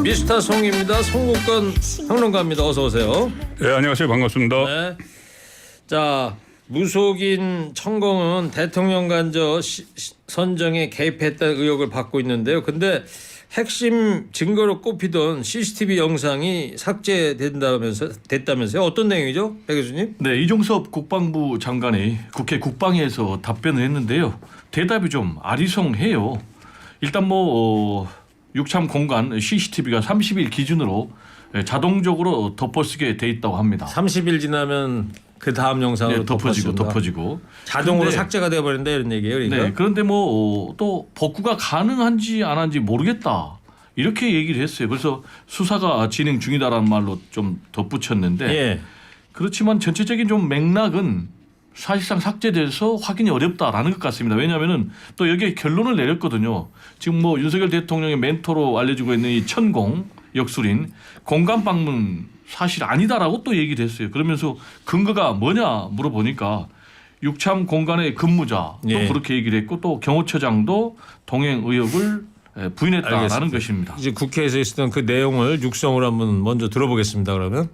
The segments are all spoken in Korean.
미스터 송입니다. 송국건 평론가입니다. 어서 오세요. 네, 안녕하세요. 반갑습니다. 네. 자, 무속인 천공은 대통령 간저 선정에 개입했다는 의혹을 받고 있는데요. 근데 핵심 증거로 꼽히던 CCTV 영상이 됐다면서요? 어떤 내용이죠, 배 교수님? 네, 이종섭 국방부 장관이 국회 국방위에서 답변을 했는데요. 대답이 좀 아리송해요. 일단 육참 공간 CCTV가 30일 기준으로 자동적으로 덮어쓰게 돼 있다고 합니다. 30일 지나면 그 다음 영상으로 네, 덮어지고 자동으로 그런데, 삭제가 되어버린다 이런 얘기예요. 그러니까? 네, 그런데 또 복구가 가능한지 안 한지 모르겠다 이렇게 얘기를 했어요. 그래서 수사가 진행 중이다라는 말로 좀 덧붙였는데 예. 그렇지만 전체적인 좀 맥락은 사실상 삭제돼서 확인이 어렵다라는 것 같습니다. 왜냐하면은 또 여기에 결론을 내렸거든요. 지금 윤석열 대통령의 멘토로 알려지고 있는 이 천공 역술인 공간 방문 사실 아니다라고 또 얘기를 했어요. 그러면서 근거가 뭐냐 물어보니까 육참 공간의 근무자 또 예. 그렇게 얘기를 했고 또 경호처장도 동행 의혹을 부인했다라는 알겠습니다. 것입니다. 이제 국회에서 있었던 그 내용을 육성으로 한번 먼저 들어보겠습니다. 그러면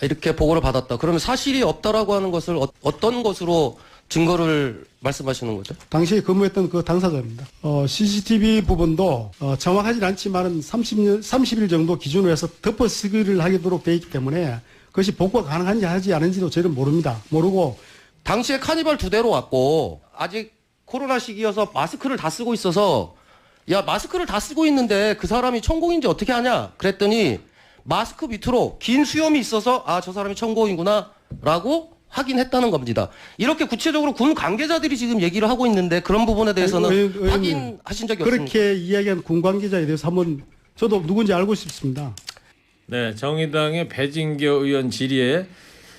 이렇게 보고를 받았다. 그러면 사실이 없다라고 하는 것을 어떤 것으로 증거를 말씀하시는 거죠? 당시에 근무했던 그 당사자입니다. CCTV 부분도 정확하진 않지만은 30일 정도 기준으로 해서 덮어쓰기를 하도록 되어 있기 때문에 그것이 복구가 가능한지 하지 않은지도 저희는 모릅니다. 모르고 당시에 카니발 2대로 왔고 아직 코로나 시기여서 마스크를 다 쓰고 있어서 야 마스크를 다 쓰고 있는데 그 사람이 천공인지 어떻게 하냐 그랬더니 마스크 밑으로 긴 수염이 있어서 아 저 사람이 천공이구나 라고 확인했다는 겁니다. 이렇게 구체적으로 군 관계자들이 지금 얘기를 하고 있는데 그런 부분에 대해서는 확인하신 적이 없습니다. 그렇게 이야기한 군 관계자에 대해서 한번 저도 누군지 알고 싶습니다. 네, 정의당의 배진교 의원 질의에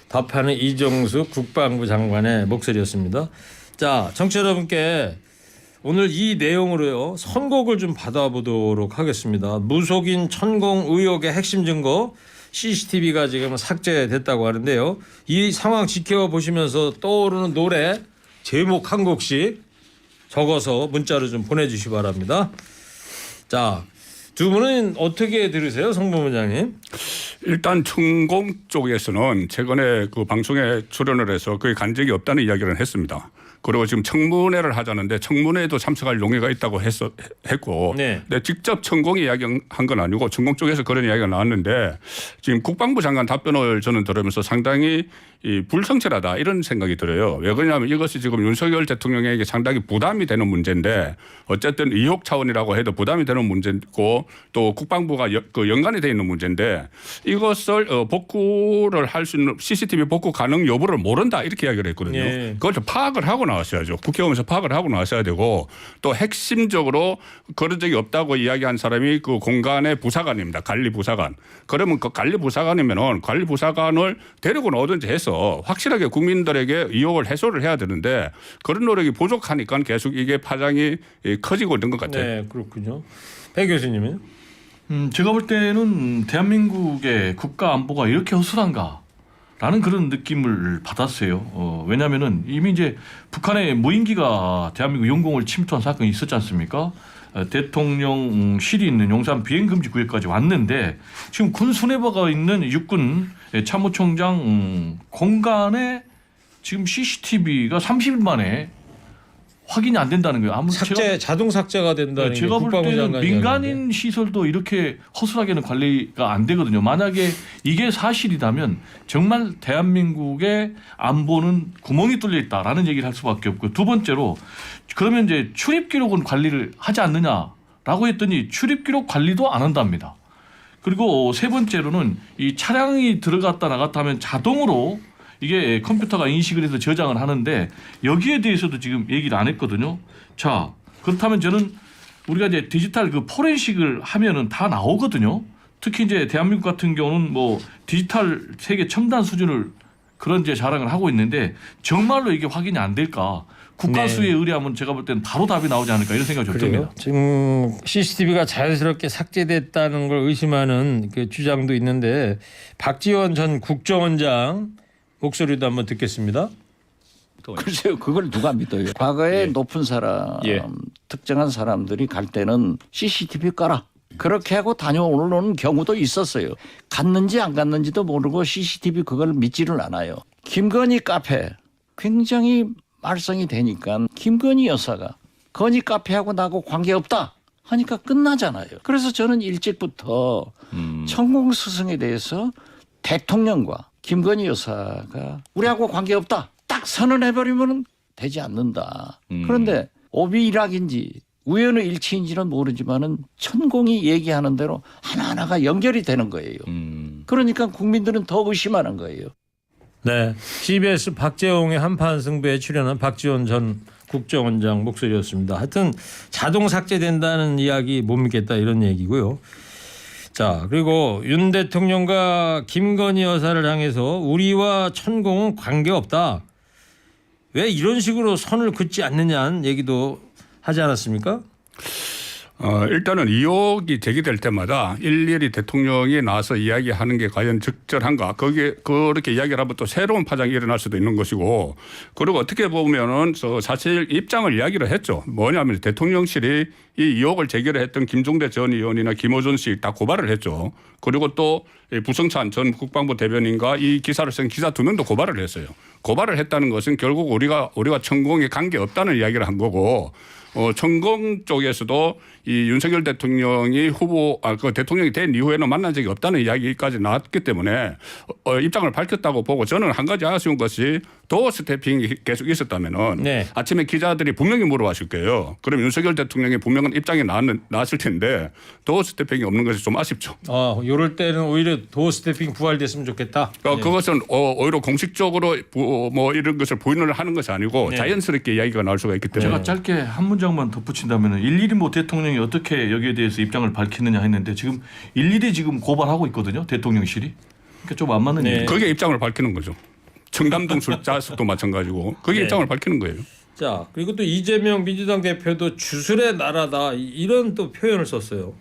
답하는 이종수 국방부 장관의 목소리였습니다. 자, 청취자 여러분께 오늘 이 내용으로요 선곡을 좀 받아보도록 하겠습니다. 무속인 천공 의혹의 핵심 증거 CCTV가 지금 삭제됐다고 하는데요. 이 상황 지켜보시면서 떠오르는 노래 제목 한 곡씩 적어서 문자로 좀 보내주시기 바랍니다. 자, 두 분은 어떻게 들으세요, 송 본부장님? 일단 천공 쪽에서는 최근에 그 방송에 출연을 해서 거의 간 적이 없다는 이야기를 했습니다. 그리고 지금 청문회를 하자는데 청문회에도 참석할 용의가 있다고 했고 네. 근데 직접 천공이 이야기한 건 아니고 천공 쪽에서 그런 이야기가 나왔는데 지금 국방부 장관 답변을 저는 들으면서 상당히 불성실하다 이런 생각이 들어요. 왜 그러냐면 이것이 지금 윤석열 대통령에게 상당히 부담이 되는 문제인데 어쨌든 의혹 차원이라고 해도 부담이 되는 문제고 또 국방부가 연관이 되어 있는 문제인데 이것을 복구를 할 수 있는 CCTV 복구 가능 여부를 모른다 이렇게 이야기를 했거든요. 예. 그걸 좀 파악을 하고 나왔어야죠. 국회의원에서 파악을 하고 나왔어야 되고 또 핵심적으로 그런 적이 없다고 이야기한 사람이 그 공간의 부사관입니다. 관리부사관. 그러면 그 관리부사관이면은 관리부사관을 데리고 나오든지 해서 확실하게 국민들에게 의혹을 해소를 해야 되는데 그런 노력이 부족하니까 계속 이게 파장이 커지고 있는 것 같아요. 네, 그렇군요. 배 교수님은? 제가 볼 때는 대한민국의 국가 안보가 이렇게 허술한가? 라는 그런 느낌을 받았어요. 왜냐하면은 이미 이제 북한의 무인기가 대한민국 영공을 침투한 사건이 있었지 않습니까? 대통령실이 있는 용산 비행금지 구역까지 왔는데 지금 군 수뇌부가 있는 육군 참모총장 공간에 지금 CCTV가 30일 만에 확인이 안 된다는 거예요. 아무리 자동 삭제가 된다는 게 제가 볼 국방부 때는 장관이 민간인 이야기하는데. 시설도 이렇게 허술하게는 관리가 안 되거든요. 만약에 이게 사실이라면 정말 대한민국의 안보는 구멍이 뚫려 있다라는 얘기를 할 수밖에 없고 두 번째로 그러면 이제 출입 기록은 관리를 하지 않느냐라고 했더니 출입 기록 관리도 안 한답니다. 그리고 세 번째로는 이 차량이 들어갔다 나갔다 하면 자동으로 이게 컴퓨터가 인식을 해서 저장을 하는데 여기에 대해서도 지금 얘기를 안 했거든요. 자, 그렇다면 저는 우리가 이제 디지털 그 포렌식을 하면은 다 나오거든요. 특히 이제 대한민국 같은 경우는 디지털 세계 첨단 수준을 그런 이제 자랑을 하고 있는데 정말로 이게 확인이 안 될까? 국가수에 의뢰하면 제가 볼 때는 바로 답이 나오지 않을까 이런 생각이 좀 듭니다. 지금 CCTV가 자연스럽게 삭제됐다는 걸 의심하는 그 주장도 있는데 박지원 전 국정원장 목소리도 한번 듣겠습니다. 글쎄요, 그걸 누가 믿어요? 과거에 높은 사람, 특정한 사람들이 갈 때는 CCTV 깔아. 그렇게 하고 다녀오는 경우도 있었어요. 갔는지 안 갔는지도 모르고 CCTV 그걸 믿지를 않아요. 김건희 카페 굉장히 말썽이 되니까 김건희 여사가 건희 카페하고 나하고 관계없다 하니까 끝나잖아요. 그래서 저는 일찍부터 천공 스승에 대해서 대통령과 김건희 여사가 우리하고 관계없다 딱 선언해버리면 되지 않는다. 그런데 오비락인지 우연의 일치인지는 모르지만은 천공이 얘기하는 대로 하나하나가 연결이 되는 거예요. 그러니까 국민들은 더 의심하는 거예요. 네, CBS 박재홍의 한판 승부에 출연한 박지원 전 국정원장 목소리였습니다. 하여튼 자동 삭제된다는 이야기 못 믿겠다 이런 얘기고요. 자, 그리고 윤 대통령과 김건희 여사를 향해서 우리와 천공은 관계없다. 왜 이런 식으로 선을 긋지 않느냐는 얘기도 하지 않았습니까? 일단은 의혹이 제기될 때마다 일일이 대통령이 나와서 이야기하는 게 과연 적절한가? 거기에 그렇게 이야기를 하면 또 새로운 파장이 일어날 수도 있는 것이고, 그리고 어떻게 보면은 사실 입장을 이야기를 했죠. 뭐냐면 대통령실이 이 의혹을 제기를 했던 김종대 전 의원이나 김호준 씨 다 고발을 했죠. 그리고 또 부성찬 전 국방부 대변인과 이 기사를 쓴 기자 2명도 고발을 했어요. 고발을 했다는 것은 결국 우리가 천공에 관계 없다는 이야기를 한 거고, 천공 쪽에서도 이 윤석열 대통령이 그 대통령이 된 이후에는 만난 적이 없다는 이야기까지 나왔기 때문에 입장을 밝혔다고 보고, 저는 한 가지 아쉬운 것이 도어 스태핑이 계속 있었다면은 네. 아침에 기자들이 분명히 물어봤을 거예요. 그럼 윤석열 대통령이 분명한 입장이 나왔을 텐데 도어 스태핑이 없는 것이 좀 아쉽죠. 이럴 때는 오히려 도어 스태핑 부활됐으면 좋겠다. 네. 그것은 오히려 공식적으로 뭐 이런 것을 부인을 하는 것이 아니고 네. 자연스럽게 이야기가 나올 수가 있기 때문에. 제가 짧게 한 문장만 덧붙인다면 일일이 뭐 대통령이 어떻게 여기에 대해서 입장을 밝히느냐 했는데 지금 일일이 지금 고발하고 있거든요. 대통령실이. 그러니까 좀 안 맞는 네. 얘기. 그게 입장을 밝히는 거죠. 청담동 술자석도 마찬가지고 그게 네. 입장을 밝히는 거예요. 자, 그리고 또 이재명 민주당 대표도 주술의 나라다 이런 또 표현을 썼어요.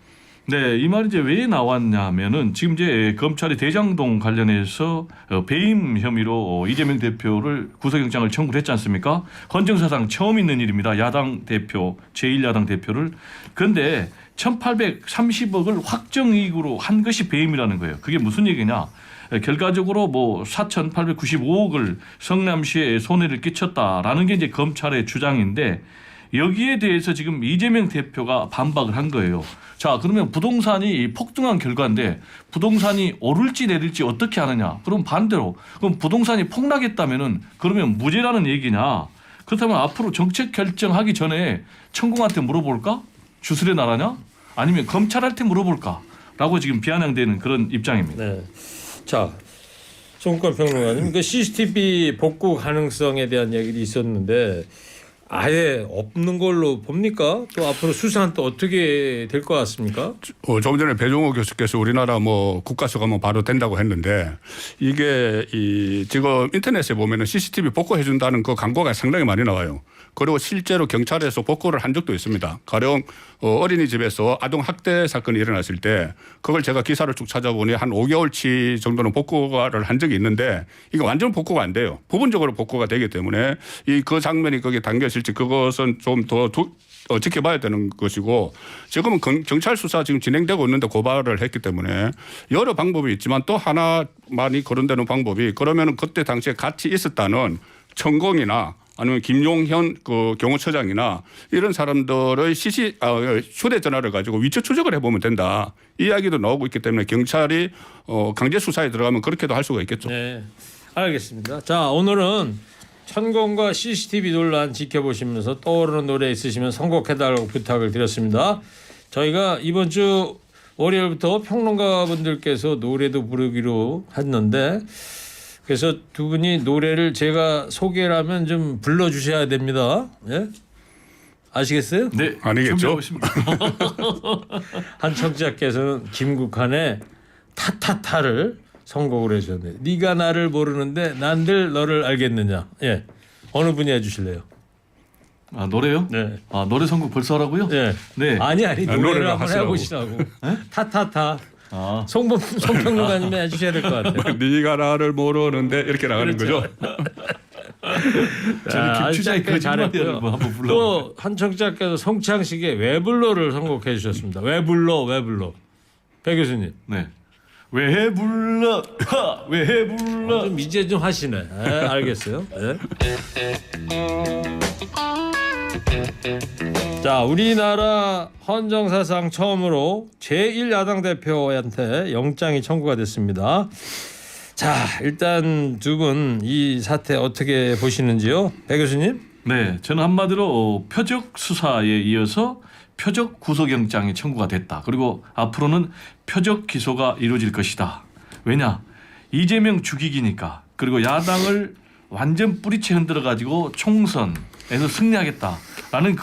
네, 이 말이 이제 왜 나왔냐면은 지금 이제 검찰이 대장동 관련해서 배임 혐의로 이재명 대표를 구속영장을 청구를 했지 않습니까? 헌정사상 처음 있는 일입니다. 야당 대표, 제1야당 대표를. 그런데 1,830억을 확정이익으로 한 것이 배임이라는 거예요. 그게 무슨 얘기냐? 결과적으로 뭐 4,895억을 성남시에 손해를 끼쳤다라는 게 이제 검찰의 주장인데, 여기에 대해서 지금 이재명 대표가 반박을 한 거예요. 자, 그러면 부동산이 폭등한 결과인데 부동산이 오를지 내릴지 어떻게 하느냐? 그럼 반대로 그럼 부동산이 폭락했다면은 그러면 무죄라는 얘기냐? 그렇다면 앞으로 정책 결정하기 전에 천공한테 물어볼까? 주술의 나라냐? 아니면 검찰한테 물어볼까? 라고 지금 비아냥대는 그런 입장입니다. 네. 자, 송권 평론가님, 그 CCTV 복구 가능성에 대한 얘기도 있었는데 아예 없는 걸로 봅니까? 또 앞으로 수사는 또 어떻게 될 것 같습니까? 조금 전에 배종호 교수께서 우리나라 뭐 국가수 가면 바로 된다고 했는데, 이게 지금 인터넷에 보면은 CCTV 복구해 준다는 그 광고가 상당히 많이 나와요. 그리고 실제로 경찰에서 복구를 한 적도 있습니다. 가령 어린이집에서 아동 학대 사건이 일어났을 때 그걸 제가 기사를 쭉 찾아보니 한 5개월치 정도는 복구를 한 적이 있는데, 이게 완전 복구가 안 돼요. 부분적으로 복구가 되기 때문에 그 장면이 거기에 담겨있을지 그것은 좀 더 지켜봐야 되는 것이고, 지금은 경찰 수사 지금 진행되고 있는데 고발을 했기 때문에 여러 방법이 있지만 또 하나만이 거론되는 방법이, 그러면은 그때 당시에 같이 있었다는 천공이나 아니면 김용현 그 경호처장이나 이런 사람들의 휴대전화를 가지고 위치 추적을 해보면 된다. 이 이야기도 나오고 있기 때문에 경찰이 강제 수사에 들어가면 그렇게도 할 수가 있겠죠. 네, 알겠습니다. 자, 오늘은 천공과 CCTV 논란 지켜보시면서 떠오르는 노래 있으시면 선곡해달라고 부탁을 드렸습니다. 저희가 이번 주 월요일부터 평론가분들께서 노래도 부르기로 했는데, 그래서 두 분이 노래를 제가 소개를 하면 좀 불러주셔야 됩니다. 예? 아시겠어요? 네, 아니겠죠? 준비하고 있습니다. 한 청취자께서는 김국환의 타타타를 선곡을 해주셨네요. 네가 나를 모르는데 난들 너를 알겠느냐. 예, 어느 분이 해주실래요? 아, 노래요? 네. 아, 노래 선곡 벌써 하라고요? 예. 네. 아니 노래를 노래를 한번 하시라고. 해보시라고. 타타타. 아, 송평론가님이 해주셔야 될 것 같아요. 네가 나를 모르는데 이렇게 나가는 그렇죠. 거죠. 저는 김추자의 거짓말이라고 한번 불러. 또 한 청취자께서 송창식의 왜불러를 선곡해 주셨습니다. 왜불러. 배 교수님. 네. 왜 불러? 왜 불러? 좀 이제 좀 하시네. 네, 알겠어요. 네. 자, 우리나라 헌정사상 처음으로 제1야당 대표한테 영장이 청구가 됐습니다. 자, 일단 두 분 이 사태 어떻게 보시는지요? 배 교수님? 네, 저는 한마디로 표적 수사에 이어서 표적 구속영장이 청구가 됐다. 그리고 앞으로는 표적 기소가 이루어질 것이다. 왜냐? 이재명 죽이기니까. 그리고 야당을 완전 뿌리채 흔들어 가지고 총선에서 승리하겠다라는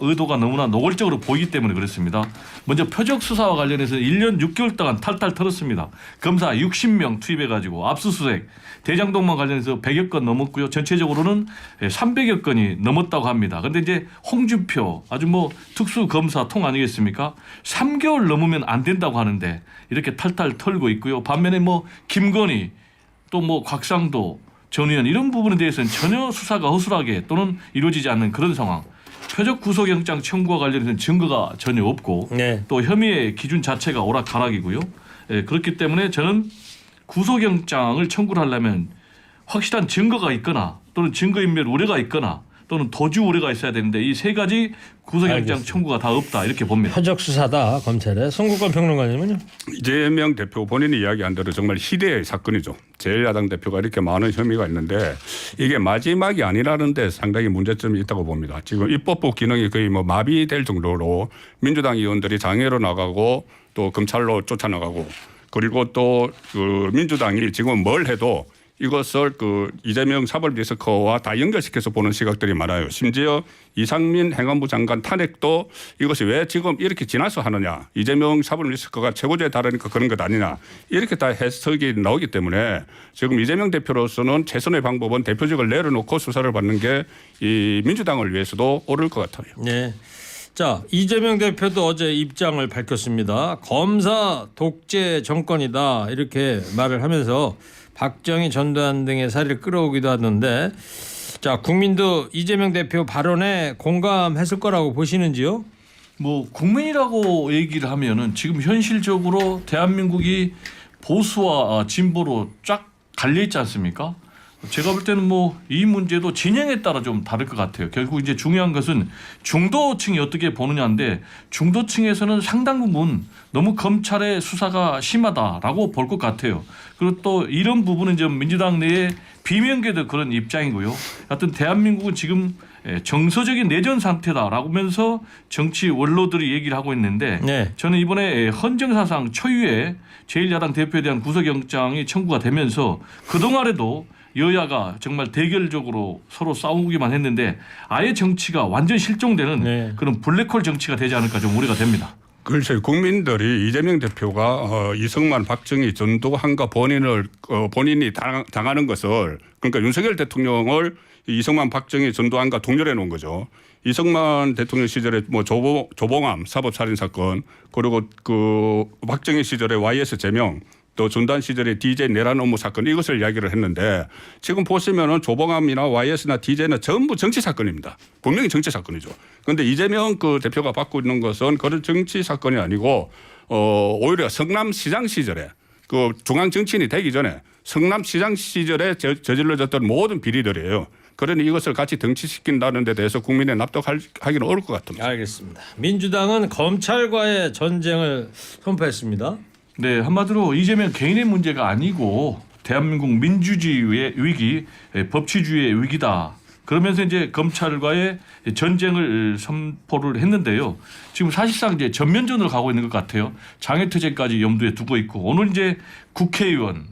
의도가 너무나 노골적으로 보이기 때문에 그렇습니다. 먼저 표적 수사와 관련해서 1년 6개월 동안 탈탈 털었습니다. 검사 60명 투입해 가지고 압수수색 대장동만 관련해서 100여 건 넘었고요. 전체적으로는 300여 건이 넘었다고 합니다. 그런데 이제 홍준표 아주 뭐 특수 검사 통 아니겠습니까? 3개월 넘으면 안 된다고 하는데 이렇게 탈탈 털고 있고요. 반면에 뭐 김건희 또 뭐 곽상도 전 의원 이런 부분에 대해서는 전혀 수사가 허술하게 또는 이루어지지 않는 그런 상황. 표적 구속영장 청구와 관련해서는 증거가 전혀 없고 네. 또 혐의의 기준 자체가 오락가락이고요. 그렇기 때문에 저는 구속영장을 청구를 하려면 확실한 증거가 있거나 또는 증거인멸 우려가 있거나 또는 도주 우려가 있어야 되는데 이 세 가지 구속영장 알겠습니다. 청구가 다 없다 이렇게 봅니다. 표적 수사다 검찰의. 송국권 평론가님은요? 이재명 대표 본인이 이야기한 대로 정말 희대의 사건이죠. 제1야당 대표가 이렇게 많은 혐의가 있는데 이게 마지막이 아니라는 데 상당히 문제점이 있다고 봅니다. 지금 입법부 기능이 거의 뭐 마비될 정도로 민주당 의원들이 장애로 나가고 또 검찰로 쫓아나가고 그리고 또 그 민주당이 지금 뭘 해도 이것을 그 이재명 사법 리스크와 다 연결시켜서 보는 시각들이 많아요. 심지어 이상민 행안부 장관 탄핵도 이것이 왜 지금 이렇게 지나서 하느냐. 이재명 사법 리스크가 최고조에 달하니까 그런 것 아니냐. 이렇게 다 해석이 나오기 때문에 지금 이재명 대표로서는 최선의 방법은 대표직을 내려놓고 수사를 받는 게 이 민주당을 위해서도 옳을 것 같아요. 네. 자, 이재명 대표도 어제 입장을 밝혔습니다. 검사 독재 정권이다 이렇게 말을 하면서 박정희, 전두환 등의 사례를 끌어오기도 하던데, 자, 국민도 이재명 대표 발언에 공감했을 거라고 보시는지요? 뭐 국민이라고 얘기를 하면은 지금 현실적으로 대한민국이 보수와 진보로 쫙 갈려 있지 않습니까? 제가 볼 때는 뭐 이 문제도 진영에 따라 좀 다를 것 같아요. 결국 이제 중요한 것은 중도층이 어떻게 보느냐인데 중도층에서는 상당 부분 너무 검찰의 수사가 심하다라고 볼 것 같아요. 그리고 또 이런 부분은 좀 민주당 내에 비명계도 그런 입장이고요. 하여튼 대한민국은 지금 정서적인 내전 상태다라고 하면서 정치 원로들이 얘기를 하고 있는데 네. 저는 이번에 헌정사상 초유의 제1야당 대표에 대한 구속영장이 청구가 되면서 그동안에도 여야가 정말 대결적으로 서로 싸우기만 했는데 아예 정치가 완전 실종되는 네. 그런 블랙홀 정치가 되지 않을까 좀 우려가 됩니다. 글쎄요. 국민들이 이재명 대표가 이승만, 박정희, 전두환과 본인이 당하는 것을 그러니까 윤석열 대통령을 이승만, 박정희, 전두환과 동렬해 놓은 거죠. 이승만 대통령 시절에 뭐 조봉암 사법살인 사건 그리고 그 박정희 시절에 YS 제명 또 전두환 시절에 DJ 내란 업무 사건 이것을 이야기를 했는데 지금 보시면은 조봉암이나 YS나 DJ는 전부 정치 사건입니다. 분명히 정치 사건이죠. 그런데 이재명 그 대표가 받고 있는 것은 그런 정치 사건이 아니고 오히려 성남시장 시절에 그 중앙 정치인이 되기 전에 성남시장 시절에 저질러졌던 모든 비리들이에요. 그러니 이것을 같이 정치시킨다는 데 대해서 국민의 납득하기는 어려울 것 같습니다. 알겠습니다. 민주당은 검찰과의 전쟁을 선포했습니다. 네, 한마디로 이재명 개인의 문제가 아니고 대한민국 민주주의의 위기, 법치주의의 위기다. 그러면서 이제 검찰과의 전쟁을 선포를 했는데요. 지금 사실상 이제 전면전으로 가고 있는 것 같아요. 장애투쟁까지 염두에 두고 있고 오늘 이제 국회의원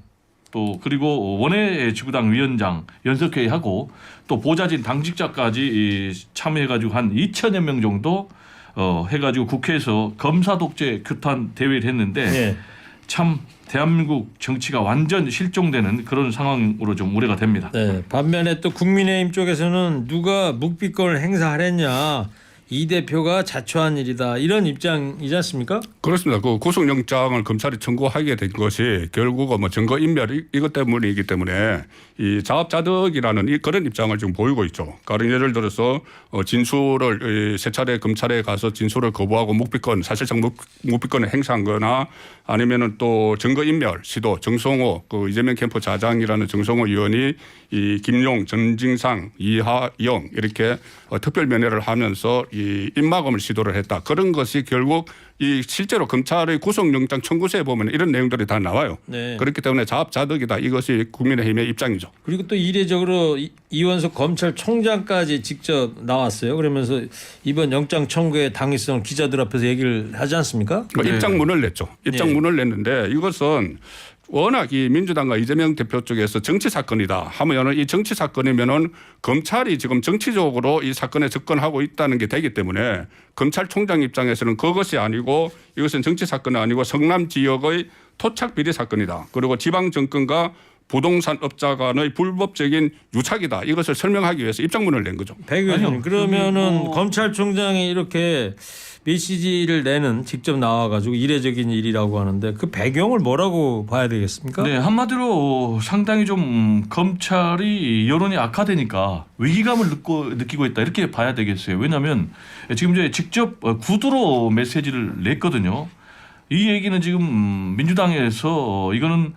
또 그리고 원외 지구당 위원장 연석회의하고 또 보좌진 당직자까지 참여해가지고 한 2천여 명 정도 해가지고 국회에서 검사 독재 규탄 대회를 했는데 네. 참 대한민국 정치가 완전 실종되는 그런 상황으로 좀 우려가 됩니다. 네. 반면에 또 국민의힘 쪽에서는 누가 묵비권을 행사하랬냐 이 대표가 자초한 일이다 이런 입장이지 않습니까? 그렇습니다. 그 구속영장을 검찰이 청구하게 된 것이 결국은 뭐 증거인멸 이것 때문이기 때문에 이 자업자득이라는 그런 입장을 지금 보이고 있죠. 그러니까 예를 들어서 진술을 세 차례 검찰에 가서 진술을 거부하고 묵비권 사실상 묵비권을 행사한 거나 아니면은 또 증거인멸 시도 정성호 그 이재명 캠프 자장이라는 정성호 의원이 이 김용, 전징상, 이하영 이렇게 특별 면회를 하면서 이 입막음을 시도를 했다. 그런 것이 결국 이 실제로 검찰의 구속영장 청구서에 보면 이런 내용들이 다 나와요. 네. 그렇기 때문에 자업자득이다. 이것이 국민의힘의 입장이죠. 그리고 또 이례적으로 이원석 검찰총장까지 직접 나왔어요. 그러면서 이번 영장 청구의 당위성을 기자들 앞에서 얘기를 하지 않습니까? 그러니까 입장문을 냈죠. 입장문을 냈는데 이것은 워낙 이 민주당과 이재명 대표 쪽에서 정치 사건이다 하면은 이 정치 사건이면은 검찰이 지금 정치적으로 이 사건에 접근하고 있다는 게 되기 때문에 검찰총장 입장에서는 그것이 아니고 이것은 정치 사건이 아니고 성남 지역의 토착 비리 사건이다. 그리고 지방 정권과 부동산 업자 간의 불법적인 유착이다. 이것을 설명하기 위해서 입장문을 낸 거죠. 백 의원님 아니요. 그러면은 검찰총장이 이렇게 메시지를 내는 직접 나와가지고 이례적인 일이라고 하는데 그 배경을 뭐라고 봐야 되겠습니까? 네, 한마디로 상당히 좀 검찰이 여론이 악화되니까 위기감을 느끼고 있다 이렇게 봐야 되겠어요. 왜냐하면 지금 이제 직접 구두로 메시지를 냈거든요. 이 얘기는 지금 민주당에서 이거는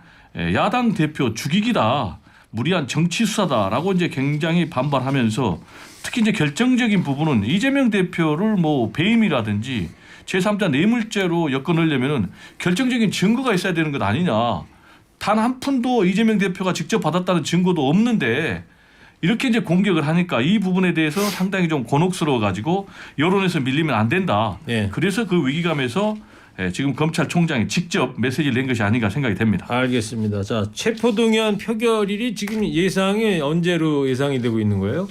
야당 대표 죽이기다, 무리한 정치 수사다라고 이제 굉장히 반발하면서 특히 이제 결정적인 부분은 이재명 대표를 뭐 배임이라든지 제3자 뇌물죄로 엮어넣으려면은 결정적인 증거가 있어야 되는 것 아니냐. 단 한 푼도 이재명 대표가 직접 받았다는 증거도 없는데 이렇게 이제 공격을 하니까 이 부분에 대해서 상당히 좀 곤혹스러워 가지고 여론에서 밀리면 안 된다. 예. 그래서 그 위기감에서 지금 검찰총장이 직접 메시지를 낸 것이 아닌가 생각이 됩니다. 알겠습니다. 자, 체포동의안 표결일이 지금 예상이 언제로 예상이 되고 있는 거예요?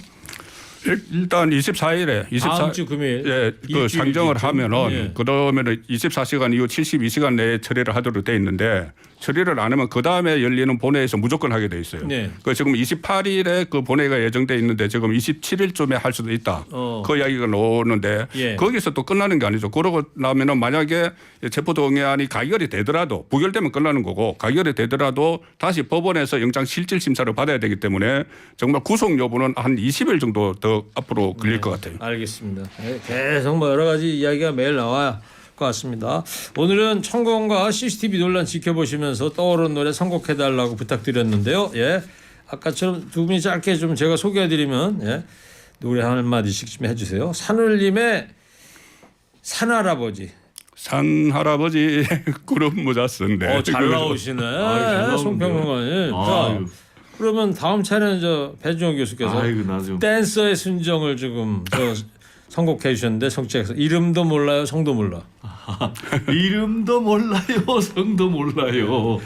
일단 24일에 다음 주 금요일. 예, 그 일주일, 상정을 일주일. 하면은 예. 그러면은 24시간 이후 72시간 내에 처리를 하도록 돼 있는데 처리를 안 하면 그 다음에 열리는 본회의에서 무조건 하게 돼 있어요. 네. 그 지금 28일에 그 본회의가 예정돼 있는데 지금 27일쯤에 할 수도 있다. 그 이야기가 나오는데 예. 거기서 또 끝나는 게 아니죠. 그러고 나면은 만약에 체포동의안이 가결이 되더라도 부결되면 끝나는 거고 가결이 되더라도 다시 법원에서 영장 실질 심사를 받아야 되기 때문에 정말 구속 여부는 한 20일 정도 더 앞으로 걸릴 것 같아요. 알겠습니다. 네, 계속 뭐 여러 가지 이야기가 매일 나와야 것 같습니다. 오늘은 천공과 CCTV 논란 지켜보시면서 떠오르는 노래 선곡해달라고 부탁드렸는데요. 예, 아까처럼 두 분이 짧게 좀 제가 소개해드리면 예, 노래 한 마디씩 좀 해주세요. 산울림의 산할아버지. 산 할아버지 구름 모자 쓴데. 잘 나오시네. 잘 나오는데요. 송평론가님. 자, 아유. 그러면 다음 차례는 저 배준호 교수께서 아이고, 나 좀. 댄서의 순정을 지금 저 선곡해 주셨는데 성취해서 이름도 몰라요, 성도 몰라. 이름도 몰라요, 성도 몰라요.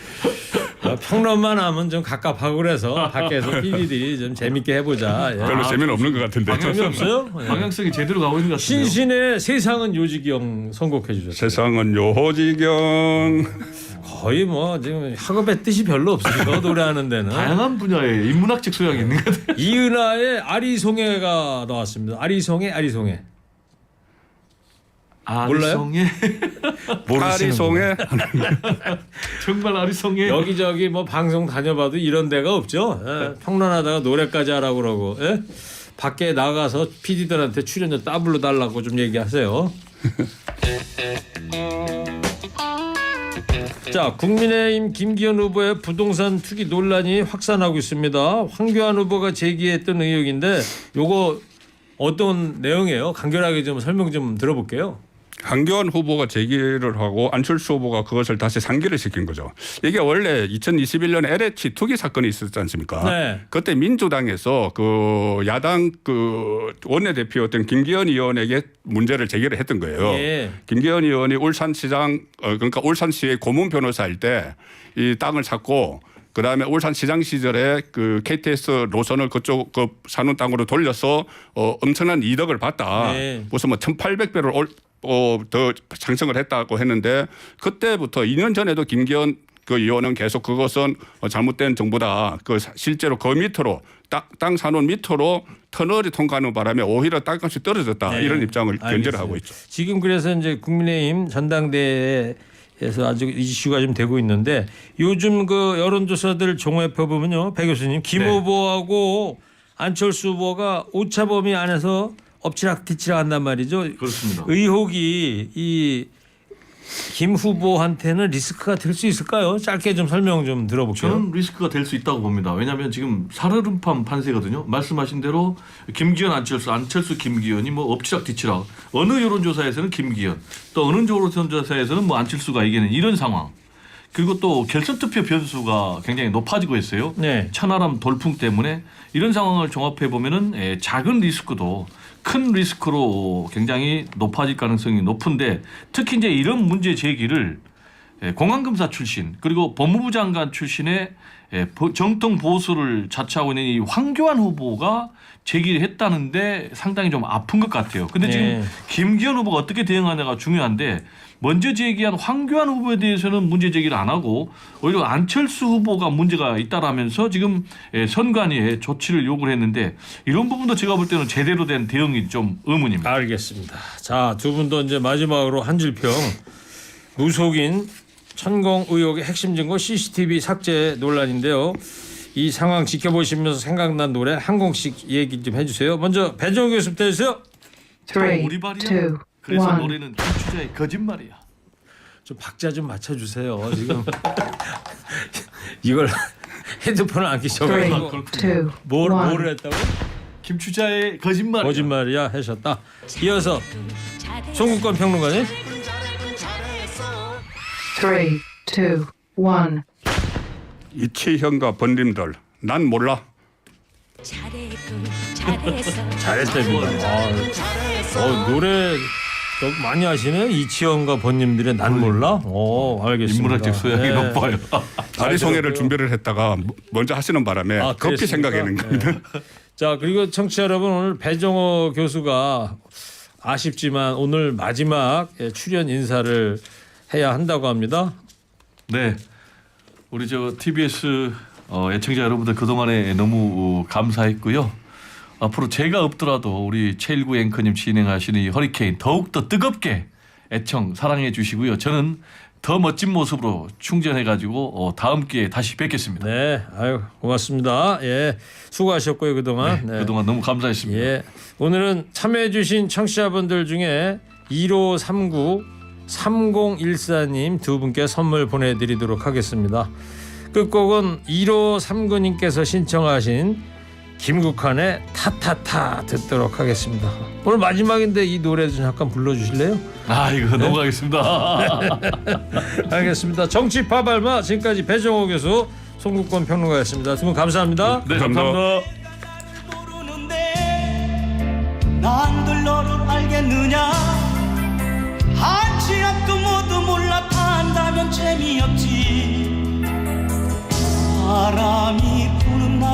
평론만 하면 좀 갑갑하고 그래서 밖에서 PD들이 좀 재밌게 해보자. 예. 별로 재미는 없는 것 같은데. 재미없어요? 예. 방향성이 제대로 가고 있는 것 같아요. 신신의 세상은 요지경 선곡해 주셨어요. 세상은 요호지경. 거의 뭐 지금 학업의 뜻이 별로 없으시죠 노래하는 데는. 다양한 분야의 인문학적 소양이 있는 것 같아요. 이은하의 아리송해가 나왔습니다. 아리송해. 아리송해. 파리송에 정말 아리송해. 여기저기 뭐 방송 다녀봐도 이런 데가 없죠. 예. 평론하다가 노래까지 하라고 그러고 예? 밖에 나가서 PD들한테 출연료 더블로 달라고 좀 얘기하세요. 자, 국민의힘 김기현 후보의 부동산 투기 논란이 확산하고 있습니다. 황교안 후보가 제기했던 의혹인데 요거 어떤 내용이에요? 간결하게 좀 설명 좀 들어볼게요. 황교안 후보가 제기를 하고 안철수 후보가 그것을 다시 상기를 시킨 거죠. 이게 원래 2021년 LH 투기 사건이 있었지 않습니까? 네. 그때 민주당에서 그 야당 그 원내대표였던 김기현 의원에게 문제를 제기를 했던 거예요. 예. 김기현 의원이 울산시장 그러니까 울산시의 고문 변호사일 때 이 땅을 샀고 그다음에 울산시장 시절에 그 KTX 노선을 그쪽 그 사는 땅으로 돌려서 엄청난 이득을 봤다. 네. 무슨 뭐 1,800배를 더 상승을 했다고 했는데 그때부터 2년 전에도 김기현 그 의원은 계속 그것은 잘못된 정보다. 그 실제로 그 밑으로 땅 산원 밑으로 터널이 통과하는 바람에 오히려 땅값이 떨어졌다 네. 이런 입장을 알겠어요. 견제를 하고 있죠. 지금 그래서 이제 국민의힘 전당대회에서 아주 이슈가 좀 되고 있는데 요즘 그 여론조사들 종합해 보면요, 배 교수님 김 네. 후보하고 안철수 후보가 오차범위 안에서 엎치락뒤치락 한단 말이죠. 그렇습니다. 의혹이 이 김 후보한테는 리스크가 될 수 있을까요? 짧게 좀 설명 좀 들어볼게요. 저는 리스크가 될 수 있다고 봅니다. 왜냐하면 지금 살얼음판 판세거든요. 말씀하신 대로 김기현, 안철수, 김기현이 뭐 엎치락뒤치락. 어느 여론조사에서는 김기현, 또 어느 여론조사에서는 뭐 안철수가 이기는 이런 상황. 그리고 또 결선 투표 변수가 굉장히 높아지고 있어요. 네. 천하람 돌풍 때문에 이런 상황을 종합해 보면은 작은 리스크도 큰 리스크로 굉장히 높아질 가능성이 높은데, 특히 이제 이런 문제 제기를 공안검사 출신 그리고 법무부 장관 출신의 정통 보수를 자처하고 있는 이 황교안 후보가 제기를 했다는데 상당히 좀 아픈 것 같아요. 근데 지금 네. 김기현 후보가 어떻게 대응하냐가 중요한데, 먼저 제기한 황교안 후보에 대해서는 문제 제기를 안 하고 오히려 안철수 후보가 문제가 있다라면서 지금 선관위에 조치를 요구를 했는데, 이런 부분도 제가 볼 때는 제대로 된 대응이 좀 의문입니다. 알겠습니다. 자, 두 분도 이제 마지막으로 한 줄평. 무속인 천공 의혹의 핵심 증거 CCTV 삭제 논란인데요. 이 상황 지켜보시면서 생각난 노래 한 곡씩 얘기 좀 해주세요. 먼저 배정우 교수부터 해주세요. 우리 3, 발이야. 2, 그래서 1. 노래는 김추자의 거짓말이야. 좀 박자 좀 맞춰주세요. 지금 이걸 헤드폰을 안 3, 끼셔가지고 2, 1. 뭐를 했다고? 김추자의 거짓말이야. 거짓말이야 하셨다. 이어서 송국권 평론가님. 3, 2, 1. 이치형과 번님들 난 몰라. 잘했답니다. 노래 너무 많이 하시네. 이치현과 번님들의 난 몰라. 알겠습니다. 인문학적 소양이 네. 높아요. 다리송해를 준비를 했다가 먼저 하시는 바람에 급히 그랬습니까? 생각하는 겁니다. 네. 자, 그리고 청취자 여러분, 오늘 배정호 교수가 아쉽지만 오늘 마지막 출연 인사를 해야 한다고 합니다. 네, 우리 저 TBS 애청자 여러분들 그동안에 너무 감사했고요. 앞으로 제가 없더라도 우리 최일구 앵커님 진행하시는 이 허리케인 더욱더 뜨겁게 애청 사랑해 주시고요. 저는 더 멋진 모습으로 충전해가지고 다음 기회에 다시 뵙겠습니다. 네, 아유 고맙습니다. 예, 수고하셨고요 그동안. 네, 그동안 너무 감사했습니다. 예, 오늘은 참여해주신 청취자분들 중에 1539, 3014님 두 분께 선물 보내드리도록 하겠습니다. 끝곡은 1539님께서 신청하신 김국환의 타타타 듣도록 하겠습니다. 오늘 마지막인데 이 노래 좀 잠깐 불러주실래요? 이거 넘어가겠습니다. 알겠습니다. 정치 파발마 지금까지 배정호 교수, 송국권 평론가였습니다. 두 분 감사합니다. 네, 감사합니다.